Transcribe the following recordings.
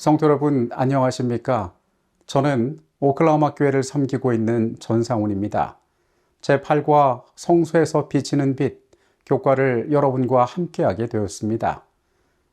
성도 여러분 안녕하십니까? 저는 오클라호마 교회를 섬기고 있는 전상훈입니다. 제8과 성소에서 비치는 빛 교과를 여러분과 함께하게 되었습니다.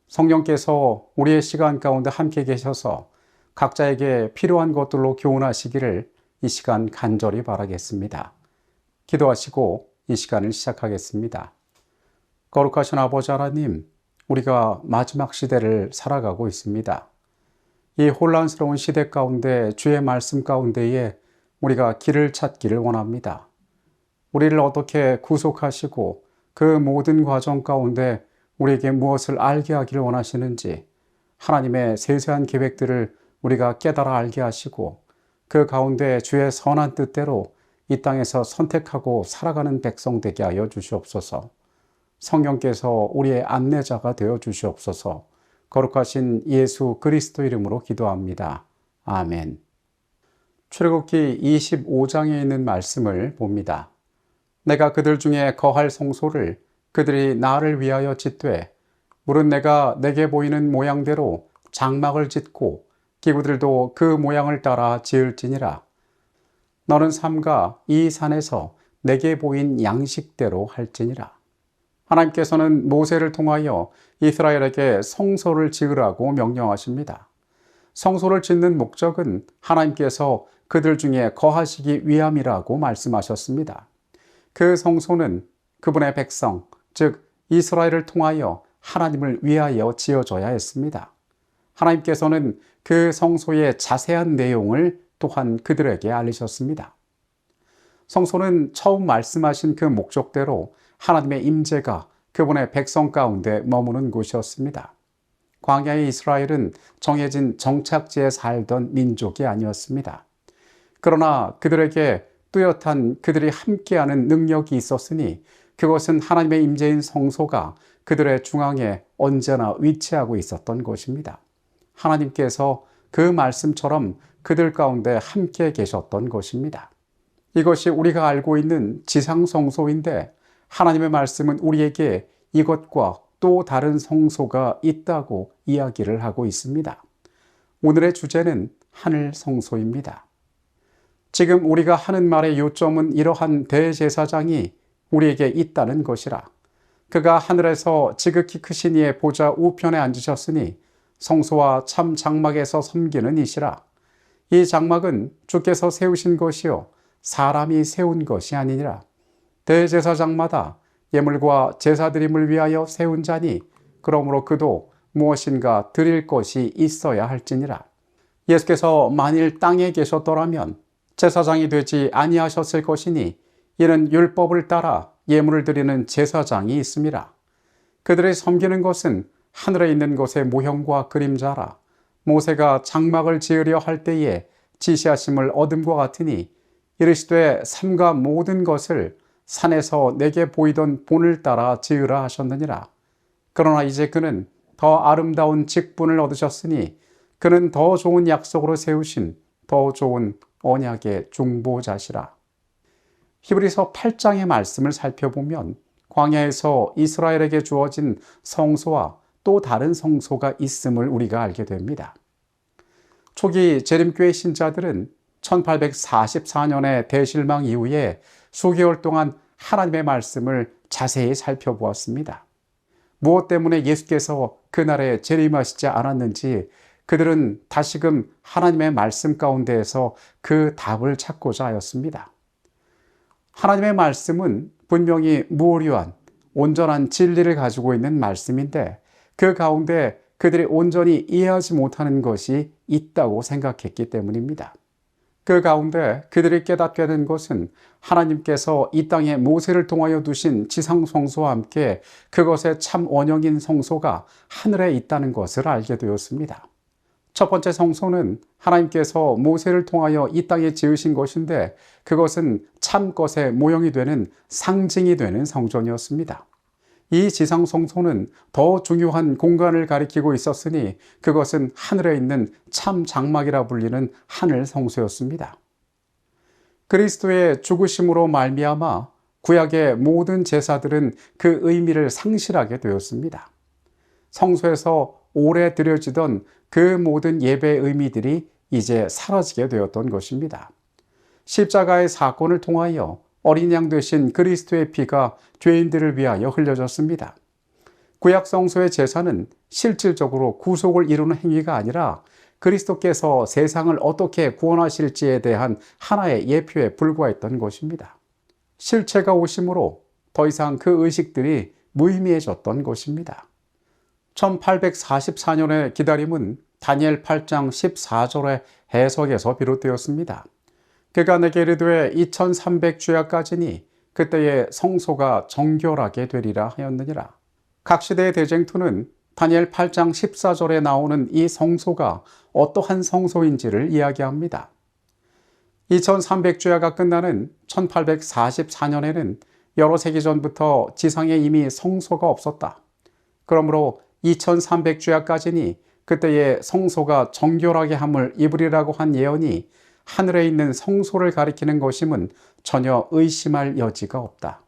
성령께서 우리의 시간 가운데 함께 계셔서 각자에게 필요한 것들로 교훈하시기를 이 시간 간절히 바라겠습니다. 기도하시고 이 시간을 시작하겠습니다. 거룩하신 아버지 하나님, 우리가 마지막 시대를 살아가고 있습니다. 이 혼란스러운 시대 가운데 주의 말씀 가운데에 우리가 길을 찾기를 원합니다. 우리를 어떻게 구속하시고 그 모든 과정 가운데 우리에게 무엇을 알게 하기를 원하시는지 하나님의 세세한 계획들을 우리가 깨달아 알게 하시고 그 가운데 주의 선한 뜻대로 이 땅에서 선택하고 살아가는 백성 되게 하여 주시옵소서. 성령께서 우리의 안내자가 되어 주시옵소서. 거룩하신 예수 그리스도 이름으로 기도합니다. 아멘. 출애굽기 25장에 있는 말씀을 봅니다. 내가 그들 중에 거할 성소를 그들이 나를 위하여 짓되 물은 내가 내게 보이는 모양대로 장막을 짓고 기구들도 그 모양을 따라 지을지니라. 너는 삼가 이 산에서 내게 보인 양식대로 할지니라. 하나님께서는 모세를 통하여 이스라엘에게 성소를 지으라고 명령하십니다. 성소를 짓는 목적은 하나님께서 그들 중에 거하시기 위함이라고 말씀하셨습니다. 그 성소는 그분의 백성, 즉 이스라엘을 통하여 하나님을 위하여 지어져야 했습니다. 하나님께서는 그 성소의 자세한 내용을 또한 그들에게 알리셨습니다. 성소는 처음 말씀하신 그 목적대로 하나님의 임재가 그분의 백성 가운데 머무는 곳이었습니다. 광야의 이스라엘은 정해진 정착지에 살던 민족이 아니었습니다. 그러나 그들에게 뚜렷한 그들이 함께하는 능력이 있었으니 그것은 하나님의 임재인 성소가 그들의 중앙에 언제나 위치하고 있었던 것입니다. 하나님께서 그 말씀처럼 그들 가운데 함께 계셨던 것입니다. 이것이 우리가 알고 있는 지상성소인데 하나님의 말씀은 우리에게 이것과 또 다른 성소가 있다고 이야기를 하고 있습니다. 오늘의 주제는 하늘 성소입니다. 지금 우리가 하는 말의 요점은 이러한 대제사장이 우리에게 있다는 것이라. 그가 하늘에서 지극히 크신 이의 보좌 우편에 앉으셨으니 성소와 참 장막에서 섬기는 이시라. 이 장막은 주께서 세우신 것이요 사람이 세운 것이 아니니라. 대제사장마다 예물과 제사드림을 위하여 세운 자니 그러므로 그도 무엇인가 드릴 것이 있어야 할지니라. 예수께서 만일 땅에 계셨더라면 제사장이 되지 아니하셨을 것이니 이는 율법을 따라 예물을 드리는 제사장이 있음이라. 그들이 섬기는 것은 하늘에 있는 것의 모형과 그림자라. 모세가 장막을 지으려 할 때에 지시하심을 얻음과 같으니 이르시되 삼가 모든 것을 산에서 내게 보이던 본을 따라 지으라 하셨느니라. 그러나 이제 그는 더 아름다운 직분을 얻으셨으니 그는 더 좋은 약속으로 세우신 더 좋은 언약의 중보자시라. 히브리서 8장의 말씀을 살펴보면 광야에서 이스라엘에게 주어진 성소와 또 다른 성소가 있음을 우리가 알게 됩니다. 초기 재림교회 신자들은 1844년의 대실망 이후에 수개월 동안 하나님의 말씀을 자세히 살펴보았습니다. 무엇 때문에 예수께서 그날에 재림하시지 않았는지 그들은 다시금 하나님의 말씀 가운데에서 그 답을 찾고자 하였습니다. 하나님의 말씀은 분명히 무오류한 온전한 진리를 가지고 있는 말씀인데 그 가운데 그들이 온전히 이해하지 못하는 것이 있다고 생각했기 때문입니다. 그 가운데 그들이 깨닫게 된 것은 하나님께서 이 땅에 모세를 통하여 두신 지상성소와 함께 그것의 참 원형인 성소가 하늘에 있다는 것을 알게 되었습니다. 첫 번째 성소는 하나님께서 모세를 통하여 이 땅에 지으신 것인데 그것은 참 것의 모형이 되는 상징이 되는 성전이었습니다. 이 지상성소는 더 중요한 공간을 가리키고 있었으니 그것은 하늘에 있는 참 장막이라 불리는 하늘 성소였습니다. 그리스도의 죽으심으로 말미암아 구약의 모든 제사들은 그 의미를 상실하게 되었습니다. 성소에서 오래 드려지던 그 모든 예배의 의미들이 이제 사라지게 되었던 것입니다. 십자가의 사건을 통하여 어린 양 되신 그리스도의 피가 죄인들을 위하여 흘려졌습니다. 구약 성소의 제사는 실질적으로 구속을 이루는 행위가 아니라 그리스도께서 세상을 어떻게 구원하실지에 대한 하나의 예표에 불과했던 것입니다. 실체가 오심으로 더 이상 그 의식들이 무의미해졌던 것입니다. 1844년의 기다림은 다니엘 8장 14절의 해석에서 비롯되었습니다. 그가 내게 이르되 2300주야까지니 그때의 성소가 정결하게 되리라 하였느니라. 각 시대의 대쟁투는 다니엘 8장 14절에 나오는 이 성소가 어떠한 성소인지를 이야기합니다. 2300주야가 끝나는 1844년에는 여러 세기 전부터 지상에 이미 성소가 없었다. 그러므로 2300주야까지니 그때의 성소가 정결하게 함을 입으리라고 한 예언이 하늘에 있는 성소를 가리키는 것임은 전혀 의심할 여지가 없다.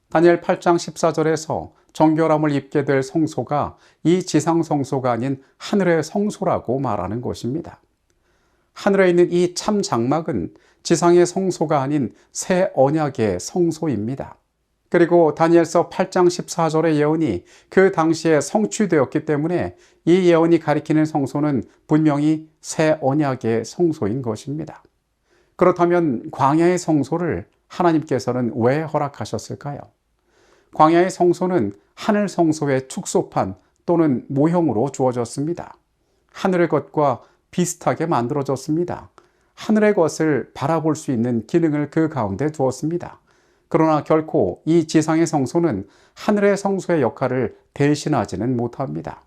다니엘 8장 14절에서 정결함을 입게 될 성소가 이 지상 성소가 아닌 하늘의 성소라고 말하는 것입니다. 하늘에 있는 이 참 장막은 지상의 성소가 아닌 새 언약의 성소입니다. 그리고 다니엘서 8장 14절의 예언이 그 당시에 성취되었기 때문에 이 예언이 가리키는 성소는 분명히 새 언약의 성소인 것입니다. 그렇다면 광야의 성소를 하나님께서는 왜 허락하셨을까요? 광야의 성소는 하늘 성소의 축소판 또는 모형으로 주어졌습니다. 하늘의 것과 비슷하게 만들어졌습니다. 하늘의 것을 바라볼 수 있는 기능을 그 가운데 두었습니다. 그러나 결코 이 지상의 성소는 하늘의 성소의 역할을 대신하지는 못합니다.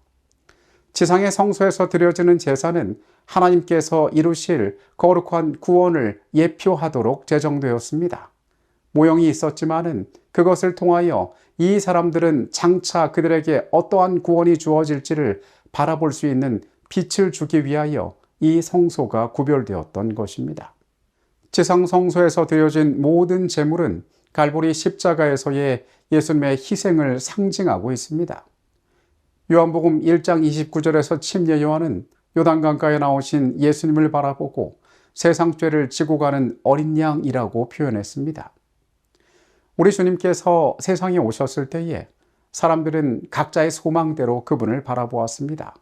지상의 성소에서 드려지는 제사는 하나님께서 이루실 거룩한 구원을 예표하도록 제정되었습니다. 모형이 있었지만은 그것을 통하여 이 사람들은 장차 그들에게 어떠한 구원이 주어질지를 바라볼 수 있는 빛을 주기 위하여 이 성소가 구별되었던 것입니다. 지상 성소에서 드려진 모든 제물은 갈보리 십자가에서의 예수님의 희생을 상징하고 있습니다. 요한복음 1장 29절에서 침례 요한은 요단강가에 나오신 예수님을 바라보고 세상 죄를 지고 가는 어린 양이라고 표현했습니다. 우리 주님께서 세상에 오셨을 때에 사람들은 각자의 소망대로 그분을 바라보았습니다.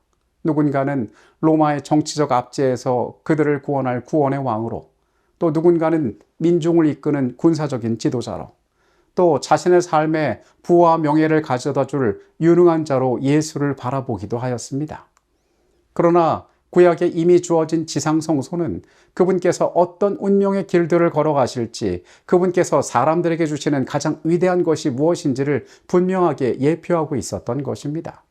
누군가는 로마의 정치적 압제에서 그들을 구원할 구원의 왕으로, 또 누군가는 민중을 이끄는 군사적인 지도자로, 또 자신의 삶에 부와 명예를 가져다 줄 유능한 자로 예수를 바라보기도 하였습니다. 그러나 구약에 이미 주어진 지상성소는 그분께서 어떤 운명의 길들을 걸어가실지, 그분께서 사람들에게 주시는 가장 위대한 것이 무엇인지를 분명하게 예표하고 있었던 것입니다.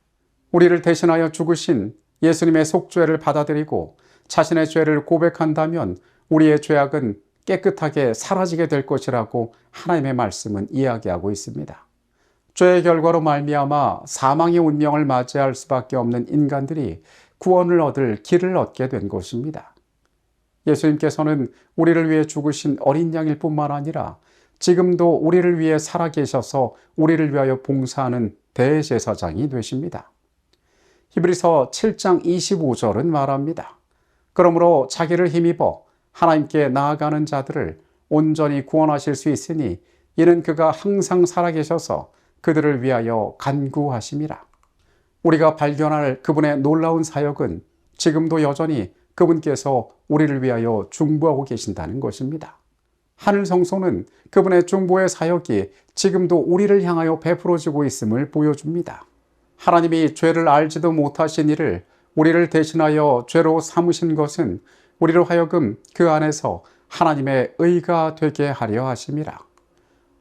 우리를 대신하여 죽으신 예수님의 속죄를 받아들이고 자신의 죄를 고백한다면 우리의 죄악은 깨끗하게 사라지게 될 것이라고 하나님의 말씀은 이야기하고 있습니다. 죄의 결과로 말미암아 사망의 운명을 맞이할 수밖에 없는 인간들이 구원을 얻을 길을 얻게 된 것입니다. 예수님께서는 우리를 위해 죽으신 어린 양일 뿐만 아니라 지금도 우리를 위해 살아계셔서 우리를 위하여 봉사하는 대제사장이 되십니다. 히브리서 7장 25절은 말합니다. 그러므로 자기를 힘입어 하나님께 나아가는 자들을 온전히 구원하실 수 있으니 이는 그가 항상 살아계셔서 그들을 위하여 간구하심이라. 우리가 발견할 그분의 놀라운 사역은 지금도 여전히 그분께서 우리를 위하여 중보하고 계신다는 것입니다. 하늘 성소는 그분의 중보의 사역이 지금도 우리를 향하여 베풀어지고 있음을 보여줍니다. 하나님이 죄를 알지도 못하신 이를 우리를 대신하여 죄로 삼으신 것은 우리로 하여금 그 안에서 하나님의 의가 되게 하려 하심이라.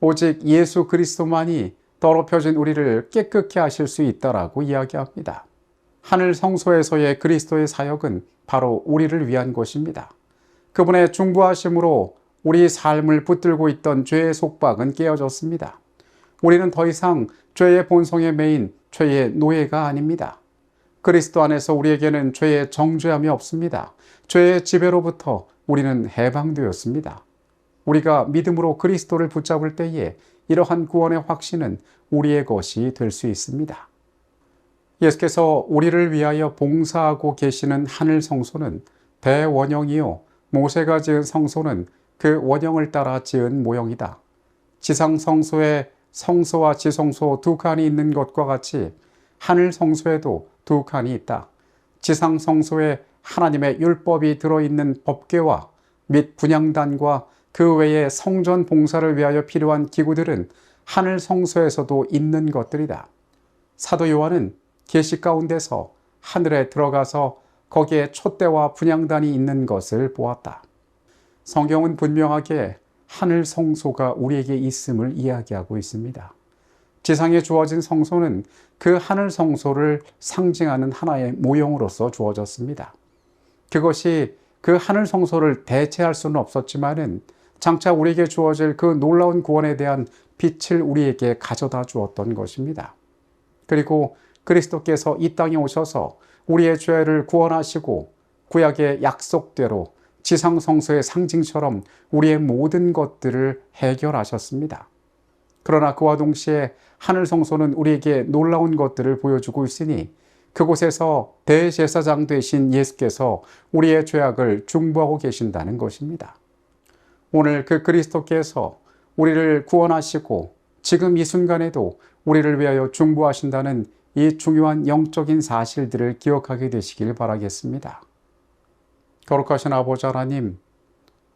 오직 예수 그리스도만이 더럽혀진 우리를 깨끗게 하실 수 있다라고 이야기합니다. 하늘 성소에서의 그리스도의 사역은 바로 우리를 위한 것입니다. 그분의 중보하심으로 우리 삶을 붙들고 있던 죄의 속박은 깨어졌습니다. 우리는 더 이상 죄의 본성에 매인 죄의 노예가 아닙니다. 그리스도 안에서 우리에게는 죄의 정죄함이 없습니다. 죄의 지배로부터 우리는 해방되었습니다. 우리가 믿음으로 그리스도를 붙잡을 때에 이러한 구원의 확신은 우리의 것이 될 수 있습니다. 예수께서 우리를 위하여 봉사하고 계시는 하늘 성소는 대원형이요 모세가 지은 성소는 그 원형을 따라 지은 모형이다. 지상 성소에 성소와 지성소 두 칸이 있는 것과 같이 하늘 성소에도 두 칸이 있다. 지상 성소에 하나님의 율법이 들어있는 법궤와 및 분향단과 그 외에 성전 봉사를 위하여 필요한 기구들은 하늘 성소에서도 있는 것들이다. 사도 요한은 계시 가운데서 하늘에 들어가서 거기에 촛대와 분향단이 있는 것을 보았다. 성경은 분명하게 하늘 성소가 우리에게 있음을 이야기하고 있습니다. 지상에 주어진 성소는 그 하늘 성소를 상징하는 하나의 모형으로서 주어졌습니다. 그것이 그 하늘 성소를 대체할 수는 없었지만은 장차 우리에게 주어질 그 놀라운 구원에 대한 빛을 우리에게 가져다 주었던 것입니다. 그리고 그리스도께서 이 땅에 오셔서 우리의 죄를 구원하시고 구약의 약속대로 지상 성소의 상징처럼 우리의 모든 것들을 해결하셨습니다. 그러나 그와 동시에 하늘 성소는 우리에게 놀라운 것들을 보여주고 있으니 그곳에서 대제사장 되신 예수께서 우리의 죄악을 중보하고 계신다는 것입니다. 오늘 그 그리스도께서 우리를 구원하시고 지금 이 순간에도 우리를 위하여 중보하신다는 이 중요한 영적인 사실들을 기억하게 되시길 바라겠습니다. 거룩하신 아버지 하나님,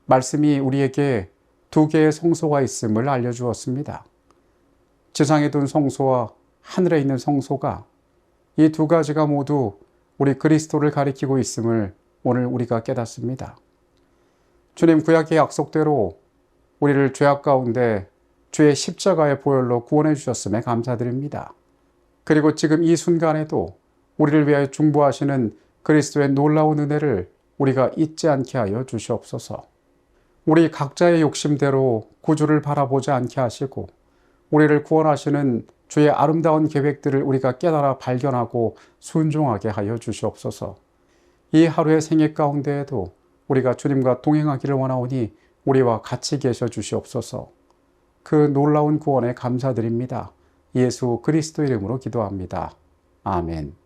말씀이 우리에게 두 개의 성소가 있음을 알려주었습니다. 지상에 둔 성소와 하늘에 있는 성소가 이 두 가지가 모두 우리 그리스도를 가리키고 있음을 오늘 우리가 깨닫습니다. 주님, 구약의 약속대로 우리를 죄악 가운데 주의 십자가의 보혈로 구원해 주셨음에 감사드립니다. 그리고 지금 이 순간에도 우리를 위하여 중보하시는 그리스도의 놀라운 은혜를 우리가 잊지 않게 하여 주시옵소서. 우리 각자의 욕심대로 구주를 바라보지 않게 하시고 우리를 구원하시는 주의 아름다운 계획들을 우리가 깨달아 발견하고 순종하게 하여 주시옵소서. 이 하루의 생애 가운데에도 우리가 주님과 동행하기를 원하오니 우리와 같이 계셔 주시옵소서. 그 놀라운 구원에 감사드립니다. 예수 그리스도 이름으로 기도합니다. 아멘.